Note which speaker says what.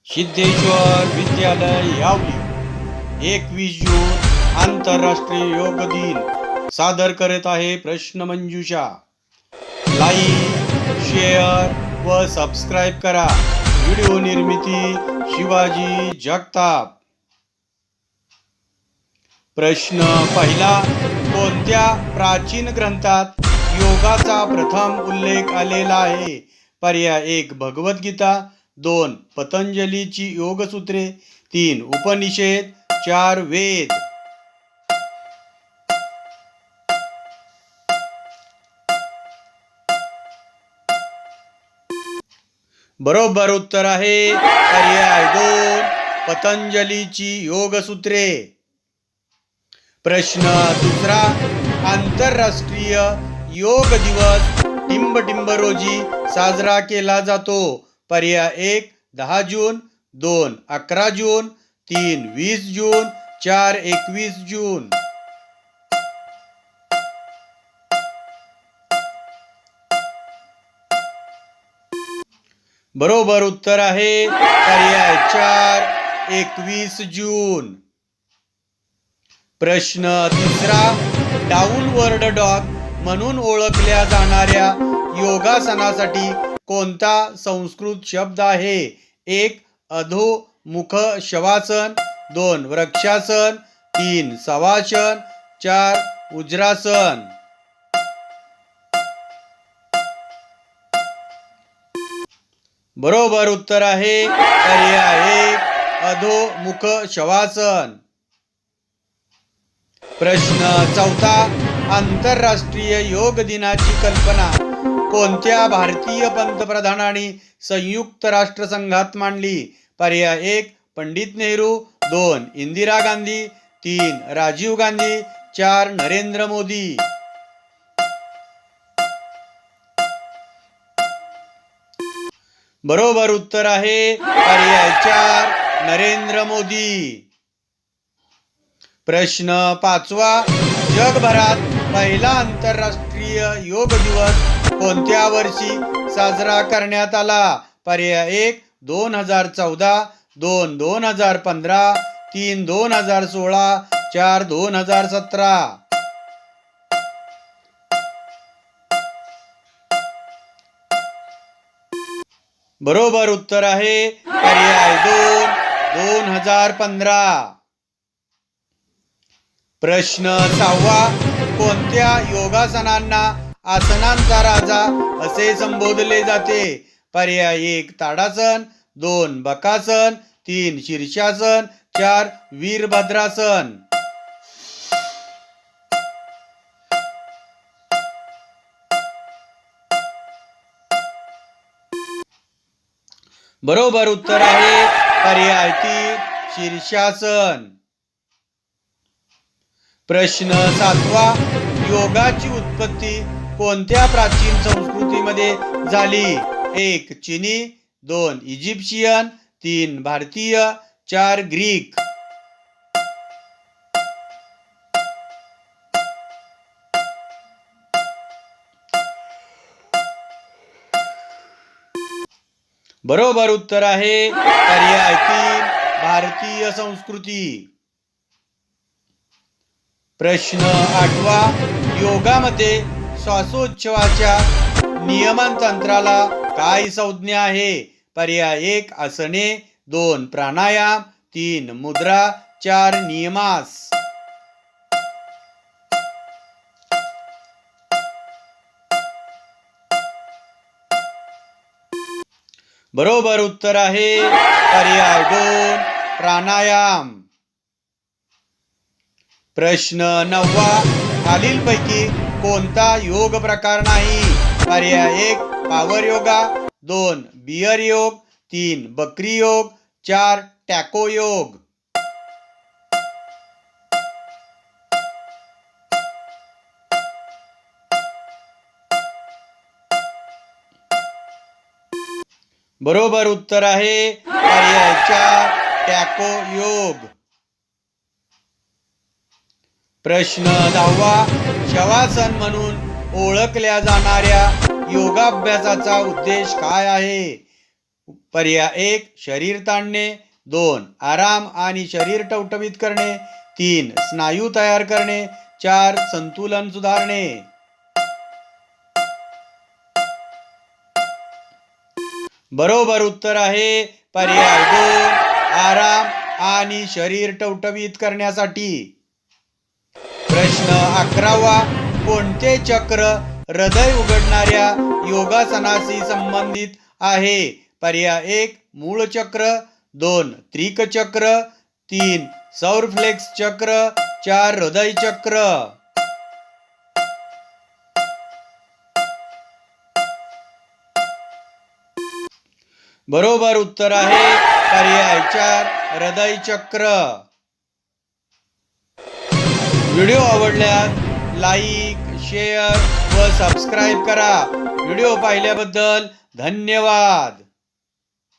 Speaker 1: सिद्धेश्वर विद्यालय यावली 21 जून आंतरराष्ट्रीय योग दिन सादर करत आहे प्रश्नमंजुषा। लाईक, शेअर व सबस्क्राईब करा। व्हिडिओ निर्मिती शिवाजी जगताप। प्रश्न पहिला, कोणत्या प्राचीन ग्रंथात योगाचा प्रथम उल्लेख आलेला आहे? पर्याय 1 भगवद्गीता, 2 पतंजलीची योगसूत्रे, 3 उपनिषद, 4 वेद। बरोबर उत्तर आहे पर्याय 2 पतंजलीची योगसूत्रे। प्रश्न दुसरा, आंतरराष्ट्रीय योग दिवस टिंब रोजी साजरा केला जातो। पर्याय 1 10 जून, 2 11 जून, 3 20 जून, 4 21 जून। बरोबर उत्तर आहे पर्याय 4 21 जून। प्रश्न तिसरा, डाऊनवर्ड डॉग म्हणून ओळखल्या जाणाऱ्या योगासनासाठी कोणता संस्कृत शब्द आहे? 1 अधोमुख शवासन, 2 वृक्षासन, 3 शवासन, 4 उज्रासन। बरोबर उत्तर आहे पर्याय 1 अधोमुख शवासन। प्रश्न चौथा, आंतरराष्ट्रीय योग दिनाची कल्पना कोणत्या भारतीय पंतप्रधानांनी संयुक्त राष्ट्रसंघात मांडली? पर्याय 1 पंडित नेहरू, 2 इंदिरा गांधी, 3 राजीव गांधी, 4 नरेंद्र मोदी। बरोबर उत्तर आहे पर्याय 4 नरेंद्र मोदी। प्रश्न पाचवा, जगभरात पहिला आंतरराष्ट्रीय योग दिवस कोणत्या वर्षी साजरा करण्यात आला? पर्याय 1 2014, 2 2015, 3 2016, 4 2017। बरोबर उत्तर आहे पर्याय 2 2015। प्रश्न सहावा, कोणत्या योगासनांना आसनांचा राजा असे संबोधले जाते? पर्याय 1 ताडासन, 2 बकासन, 3 शीर्षासन, 4 वीरभद्रासन। बरोबर उत्तर आहे पर्याय 3 शीर्षासन। प्रश्न सातवा, योगाची उत्पत्ती कोणत्या प्राचीन संस्कृतीमध्ये झाली? 1 चीनी, 2 इजिप्शियन, 3 भारतीय, 4 ग्रीक। बरोबर उत्तर आहे पर्याय 3 भारतीय संस्कृती। प्रश्न आठवा, योगामध्ये श्वासोच्छवासाच्या नियमन-तंत्राला काय संज्ञा आहे? पर्याय 1 आसने, 2 प्राणायाम, 3 मुद्रा, 4 नियमास। बरोबर उत्तर आहे पर्याय 2 प्राणायाम। प्रश्न नववा, खालीलपैकी कोणता योग प्रकार नाही? पर्याय 1 पॉवर योगा, 2 बियर योग, 3 बकरी योग, 4 टॅको योग। बरोबर उत्तर आहे पर्याय 4 टॅको योग। प्रश्न 10वा, शवासन म्हणून ओळखल्या जाणाऱ्या योगाभ्यासाचा उद्देश काय आहे? पर्याय 1 शरीर ताणणे, 2 आराम आणि शरीर टवटवीत करणे, 3 स्नायू तयार करणे, 4 संतुलन सुधारणे. बरोबर उत्तर आहे पर्याय 2 आराम आणि शरीर टवटवीत करण्यासाठी. प्रश्न 11वा. कोणते चक्र हृदय उघडणाऱ्या योगासनाशी संबंधित आहे? पर्याय 1 मूळ चक्र, 2 त्रिक चक्र, 3 सौरफ्लेक्स चक्र, 4 हृदय चक्र. बरोबर उत्तर आहे पर्याय 4 हृदय चक्र. व्हिडिओ आवडल्यास लाईक, शेअर व सबस्क्राईब करा. व्हिडिओ पाहिल्याबद्दल धन्यवाद.